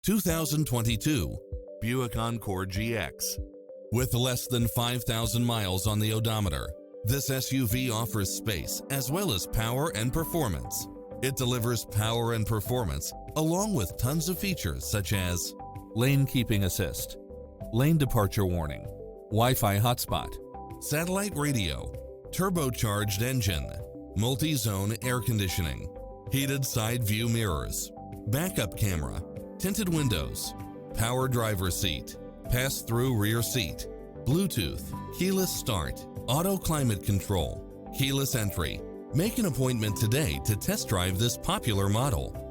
2022 Buick Encore GX. With less than 5,000 miles on the odometer, this SUV offers space as well as power and performance. It delivers power and performance along with tons of features such as lane keeping assist, lane departure warning, Wi-Fi hotspot, satellite radio, turbocharged engine, multi-zone air conditioning, heated side view mirrors, backup camera, tinted windows, power driver seat, pass-through rear seat, Bluetooth, keyless start, auto climate control, keyless entry. Make an appointment today to test drive this popular model.